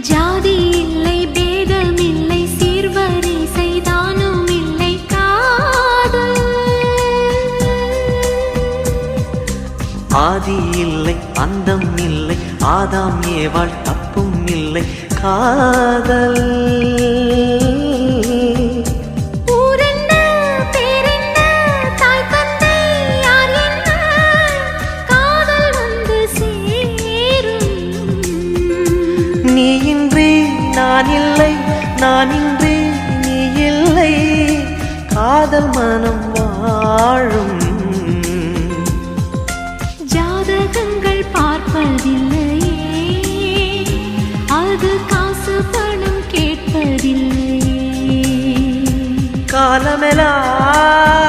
ஜாதி இல்லை பேதம் இல்லை சீர்வரிசை தானும் இல்லை காதல் ஆதி இல்லை அந்தம் இல்லை ஆதாம் ஏவாள் தப்பும் இல்லை காதல் நான் இல்லை நான் இன்றி நீ இல்லை காதல் மனம் வாழும் ஜாதகங்கள் பார்ப்பதில்லையே அது காசு பணம் கேட்பதில்லையே காலமெல்லாம்